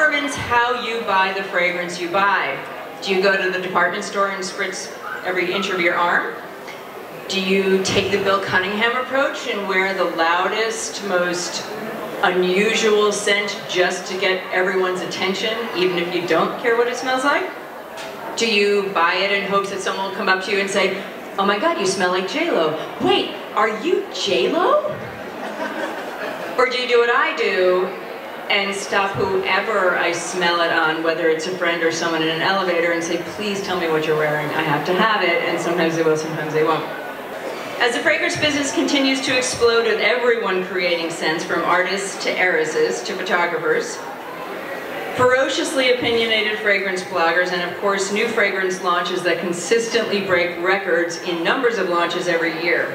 determines how you buy the fragrance you buy? Do you go to the department store and spritz every inch of your arm? Do you take the Bill Cunningham approach and wear the loudest, most unusual scent just to get everyone's attention, even if you don't care what it smells like? Do you buy it in hopes that someone will come up to you and say, "Oh my God, you smell like J-Lo. Wait, are you J-Lo?" Or do you do what I do and stop whoever I smell it on, whether it's a friend or someone in an elevator, and say, "Please tell me what you're wearing. I have to have it." And sometimes they will, sometimes they won't. As the fragrance business continues to explode with everyone creating scents, from artists to heiresses to photographers, ferociously opinionated fragrance bloggers, and of course new fragrance launches that consistently break records in numbers of launches every year.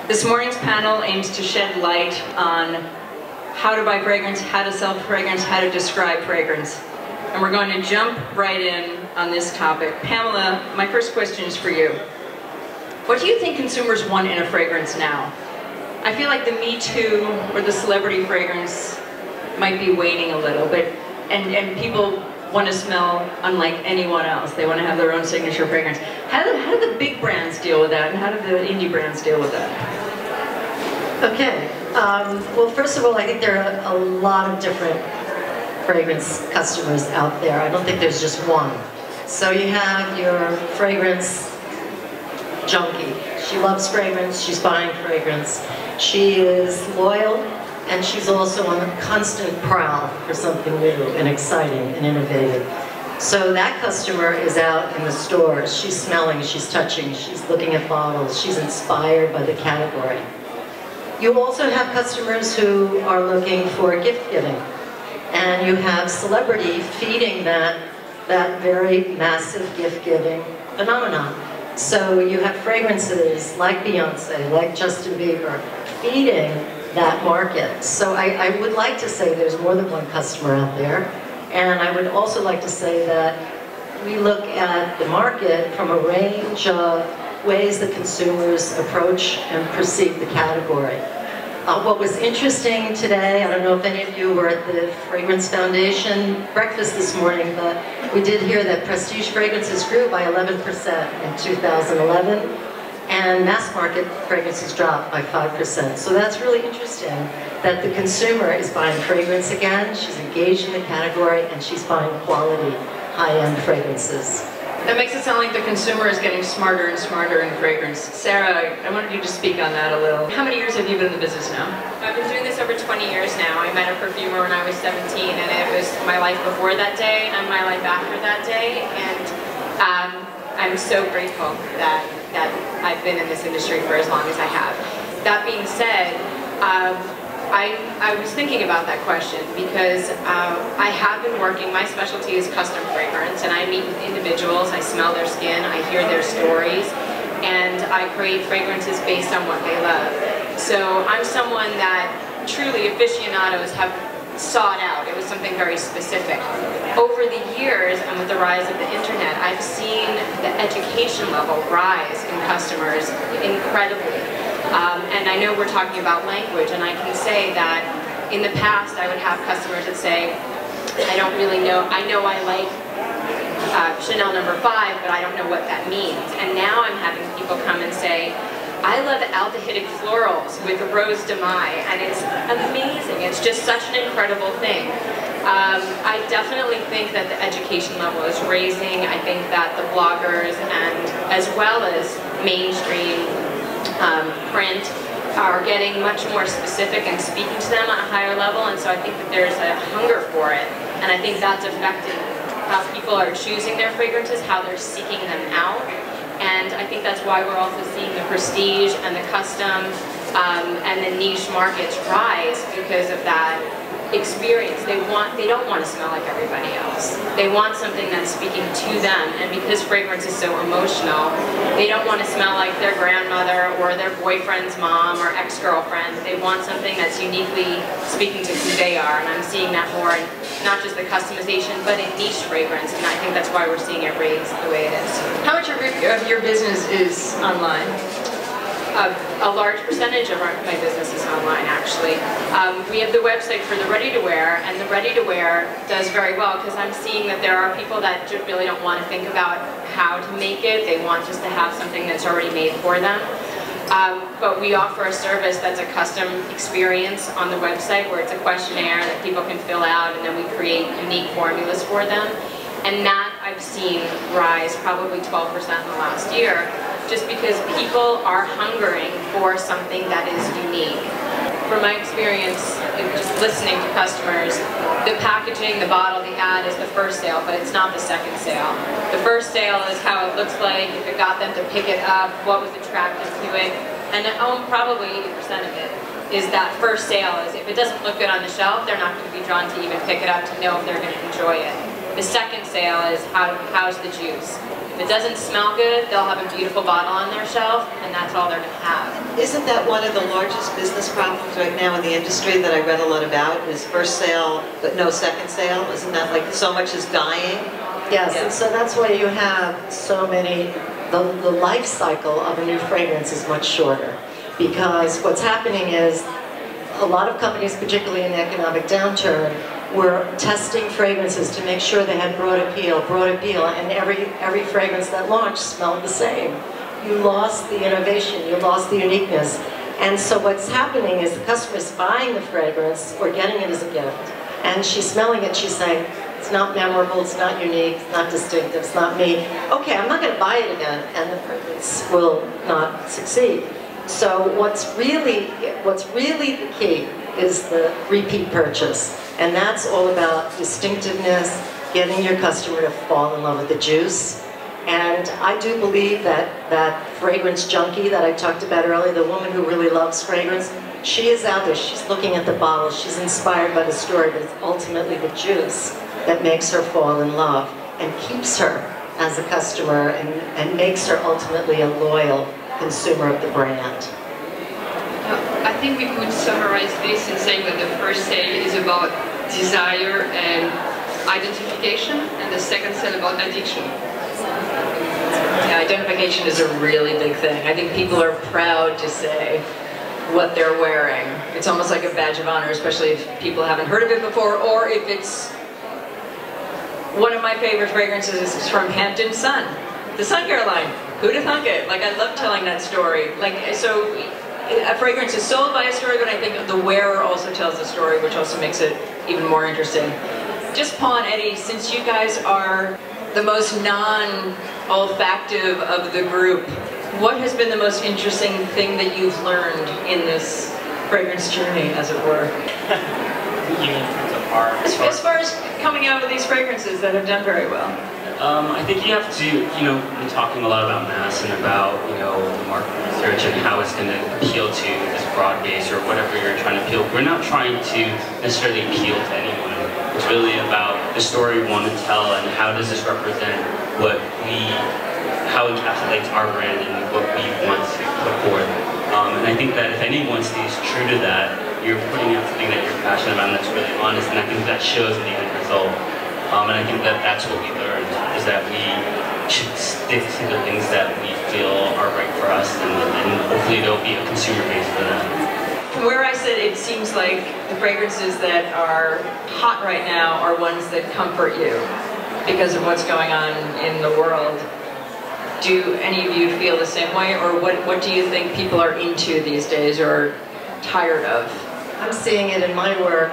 This morning's panel aims to shed light on how to buy fragrance, how to sell fragrance, how to describe fragrance. And we're going to jump right in on this topic. Pamela, my first question is for you. What do you think consumers want in a fragrance now? I feel like the Me Too or the celebrity fragrance might be waning a little bit, and people want to smell unlike anyone else. They want to have their own signature fragrance. How do the big brands deal with that, and how do the indie brands deal with that? Okay, well, first of all, I think there are a lot of different fragrance customers out there. I don't think there's just one. So you have your fragrance junkie. She loves fragrance, she's buying fragrance. She is loyal, and she's also on a constant prowl for something new and exciting and innovative. So that customer is out in the stores. She's smelling, she's touching, she's looking at bottles, she's inspired by the category. You also have customers who are looking for gift giving, and you have celebrity feeding that very massive gift giving phenomenon. So you have fragrances like Beyonce, like Justin Bieber, feeding that market. So I would like to say there's more than one customer out there. And I would also like to say that we look at the market from a range of ways that consumers approach and perceive the category. What was interesting today, I don't know if any of you were at the Fragrance Foundation breakfast this morning, but we did hear that prestige fragrances grew by 11% in 2011, and mass market fragrances dropped by 5%. So that's really interesting, that the consumer is buying fragrance again, she's engaged in the category, and she's buying quality, high-end fragrances. That makes it sound like the consumer is getting smarter and smarter in fragrance. Sarah, I wanted you to speak on that a little. How many years have you been in the business now? I've been doing this over 20 years now. I met a perfumer when I was 17, and it was my life before that day and my life after that day. And I'm so grateful that I've been in this industry for as long as I have. That being said, I was thinking about that question because I have been working, my specialty is custom fragrance, and I meet with individuals, I smell their skin, I hear their stories, and I create fragrances based on what they love. So I'm someone that truly aficionados have sought out. It was something very specific. Over the years, and with the rise of the internet, I've seen the education level rise in customers incredibly. And I know we're talking about language, and I can say that in the past I would have customers that say, I don't really know, I know I like Chanel No. 5, but I don't know what that means. And now I'm having people come and say, I love aldehydic florals with Rose de Mai, and it's amazing. It's just such an incredible thing. I definitely think that the education level is raising. I think that the bloggers, and as well as mainstream print, are getting much more specific and speaking to them on a higher level, and so I think that there's a hunger for it, and I think that's affecting how people are choosing their fragrances, how they're seeking them out, and I think that's why we're also seeing the prestige and the custom and the niche markets rise because of that experience. They don't want to smell like everybody else. They want something that's speaking to them, and because fragrance is so emotional, they don't want to smell like their grandmother or their boyfriend's mom or ex-girlfriend. They want something that's uniquely speaking to who they are, and I'm seeing that more in not just the customization, but in niche fragrance, and I think that's why we're seeing it raise the way it is. How much of your business is online? a large percentage of my business is online, actually. We have the website for the ready-to-wear, and the ready-to-wear does very well because I'm seeing that there are people that just really don't want to think about how to make it. They want just to have something that's already made for them. But we offer a service that's a custom experience on the website where it's a questionnaire that people can fill out, and then we create unique formulas for them. And that I've seen rise probably 12% in the last year, just because people are hungering for something that is unique. From my experience, just listening to customers, the packaging, the bottle, the ad is the first sale, but it's not the second sale. The first sale is how it looks like, if it got them to pick it up, what was attractive to it, and probably 80% of it is that first sale is if it doesn't look good on the shelf, they're not going to be drawn to even pick it up to know if they're going to enjoy it. The second sale is how's the juice. If it doesn't smell good, they'll have a beautiful bottle on their shelf, and that's all they're going to have. Isn't that one of the largest business problems right now in the industry that I read a lot about, is first sale but no second sale? Isn't that like so much is dying? Yes, and so that's why you have so many, the life cycle of a new fragrance is much shorter. Because what's happening is a lot of companies, particularly in the economic downturn, were testing fragrances to make sure they had broad appeal, and every fragrance that launched smelled the same. You lost the innovation, you lost the uniqueness. And so what's happening is the customer's buying the fragrance or getting it as a gift, and she's smelling it, she's saying, it's not memorable, it's not unique, it's not distinctive, it's not me. Okay, I'm not going to buy it again, and the fragrance will not succeed. So what's really the key is the repeat purchase. And that's all about distinctiveness, getting your customer to fall in love with the juice. And I do believe that fragrance junkie that I talked about earlier, the woman who really loves fragrance, she is out there, she's looking at the bottle, she's inspired by the story, but it's ultimately the juice that makes her fall in love and keeps her as a customer and makes her ultimately a loyal consumer of the brand. I think we could summarize this in saying that the first sale is about desire and identification, and the second sale about addiction. Yeah, identification is a really big thing. I think people are proud to say what they're wearing. It's almost like a badge of honor, especially if people haven't heard of it before, or if it's... One of my favorite fragrances is from Hampton Sun, the Sun Care line. Who'd have thunk it? Like, I love telling that story. Like, so a fragrance is sold by a story, but I think the wearer also tells the story, which also makes it even more interesting. Just Paul and Eddie, since you guys are the most non-olfactive of the group, what has been the most interesting thing that you've learned in this fragrance journey, as it were? As far as coming out with these fragrances that have done very well. I think you have to, be talking a lot about mass and about, the market research and how it's going to appeal to this broad base or whatever you're trying to appeal. We're not trying to necessarily appeal to anyone. It's really about the story we want to tell and how does this represent how it encapsulates our brand and what we want to put forth. And I think that if anyone stays true to that, you're putting out something that you're passionate about and that's really honest, and I think that shows in the end result. And I think that that's what we learned, is that we should stick to the things that we feel are right for us, and hopefully there'll be a consumer base for that. From where I sit, it seems like the fragrances that are hot right now are ones that comfort you because of what's going on in the world. Do any of you feel the same way, or what do you think people are into these days or tired of? I'm seeing it in my work.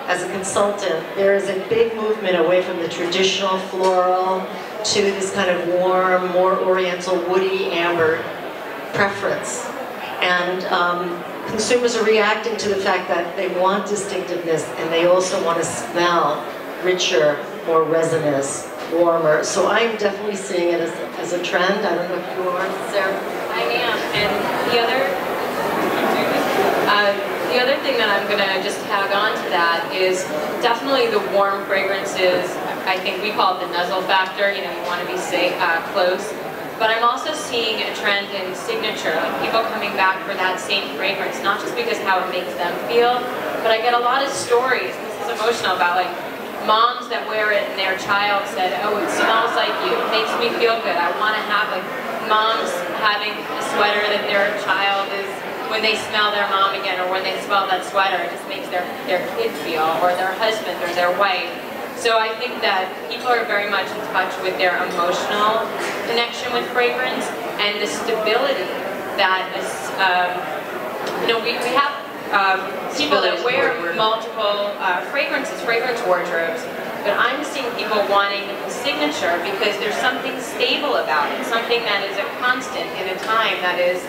As a consultant, there is a big movement away from the traditional floral to this kind of warm, more oriental, woody, amber preference. And consumers are reacting to the fact that they want distinctiveness and they also want to smell richer, more resinous, warmer. So I'm definitely seeing it as a trend. I don't know if you are, Sarah. I am. And the other thing that I'm going to just tag on to that is definitely the warm fragrances. I think we call it the nuzzle factor. You want to be close. But I'm also seeing a trend in signature, like people coming back for that same fragrance, not just because how it makes them feel, but I get a lot of stories. This is emotional about like moms that wear it and their child said, oh, it smells like you. It makes me feel good. I want to have like moms having a sweater that their child is, when they smell their mom again, or when they smell that sweater, it just makes their kid feel, or their husband, or their wife. So I think that people are very much in touch with their emotional connection with fragrance, and the stability that is, we have people that wear multiple fragrances, fragrance wardrobes, but I'm seeing people wanting a signature because there's something stable about it, something that is a constant in a time that is,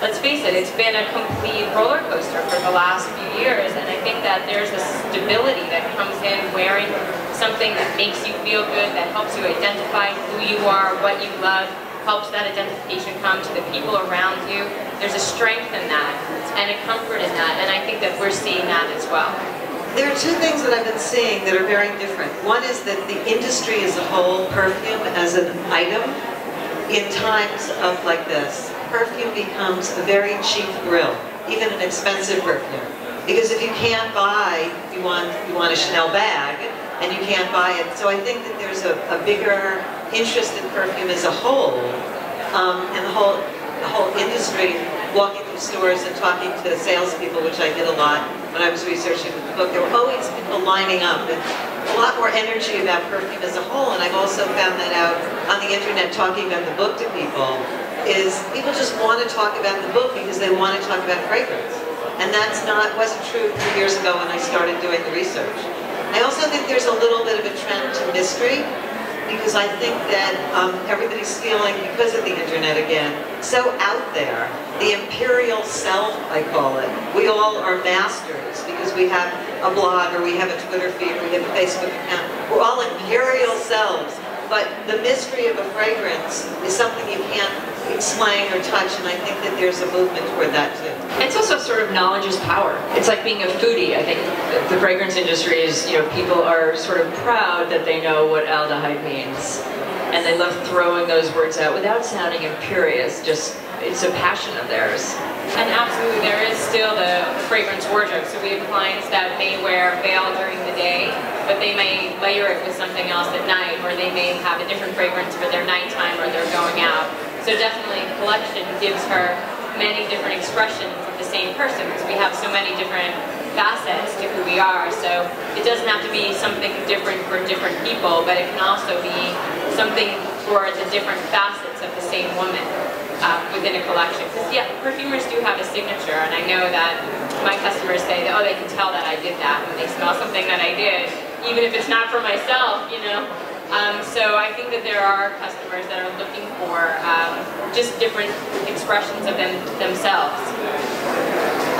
let's face it, it's been a complete roller coaster for the last few years, and I think that there's a stability that comes in wearing something that makes you feel good, that helps you identify who you are, what you love, helps that identification come to the people around you. There's a strength in that and a comfort in that, and I think that we're seeing that as well. There are two things that I've been seeing that are very different. One is that the industry as a whole, perfume as an item, in times of like this, perfume becomes a very cheap thrill, even an expensive perfume. Because if you can't buy, you want a Chanel bag, and you can't buy it. So I think that there's a bigger interest in perfume as a whole, and the whole industry, walking through stores and talking to salespeople, which I did a lot when I was researching the book. There were always people lining up, and a lot more energy about perfume as a whole. And I've also found that out on the internet, talking about the book to people, is people just want to talk about the book because they want to talk about fragrance. And wasn't true 3 years ago when I started doing the research. I also think there's a little bit of a trend to mystery, because I think that everybody's feeling, because of the internet again, so out there. The imperial self, I call it. We all are masters because we have a blog, or we have a Twitter feed, or we have a Facebook account. We're all imperial selves. But the mystery of a fragrance is something you can't explain or touch, and I think that there's a movement toward that too. It's also sort of knowledge is power. It's like being a foodie. I think the fragrance industry is, people are sort of proud that they know what aldehyde means. And they love throwing those words out without sounding imperious. Just, it's a passion of theirs. And absolutely, there is still the fragrance wardrobe. So we have clients that may wear a veil during the day, but they may layer it with something else at night, or they may have a different fragrance for their nighttime, or they're going out. So definitely, collection gives her many different expressions of the same person, because we have so many different facets to who we are. So it doesn't have to be something different for different people, but it can also be something for the different facets of the same woman within a collection. Because yeah, perfumers do have a signature, and I know that my customers say that, oh, they can tell that I did that when they smell something that I did, even if it's not for myself, So I think that there are customers that are looking for just different expressions of themselves.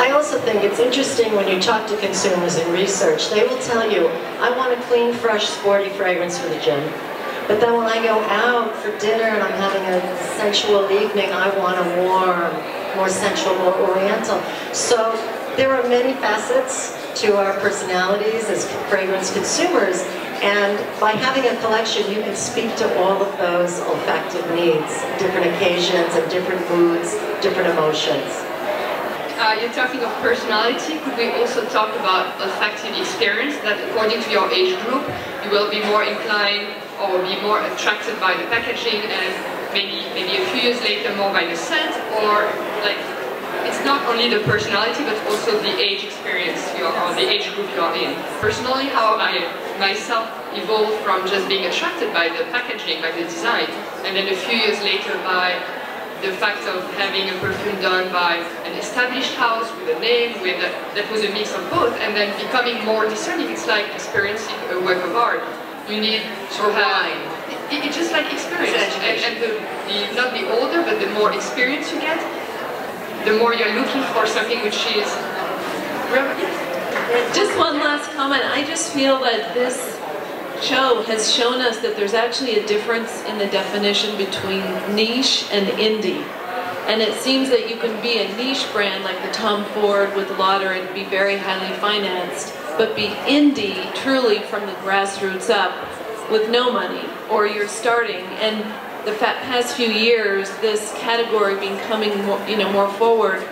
I also think it's interesting when you talk to consumers in research, they will tell you, I want a clean, fresh, sporty fragrance for the gym. But then when I go out for dinner and I'm having a sensual evening, I want a warm, more sensual, more oriental. So there are many facets to our personalities as fragrance consumers, and by having a collection, you can speak to all of those olfactive needs, different occasions and different moods, different emotions. You're talking of personality. Could we also talk about olfactive experience, that according to your age group, you will be more inclined or be more attracted by the packaging, and maybe a few years later more by the scent, or like it's not only the personality but also the age experience or the age group you are in. Personally, how I myself evolved from just being attracted by the packaging, by the design, and then a few years later by the fact of having a perfume done by an established house with a name, that was a mix of both, and then becoming more discerning. It's like experiencing a work of art. You need to have, it's just like experience, and not the older, but the more experience you get, the more you're looking for something which is, Just one last comment. I just feel that this show has shown us that there's actually a difference in the definition between niche and indie. And it seems that you can be a niche brand like the Tom Ford with Lauder and be very highly financed, but be indie truly from the grassroots up with no money, or you're starting. And the past few years, this category becoming more, more forward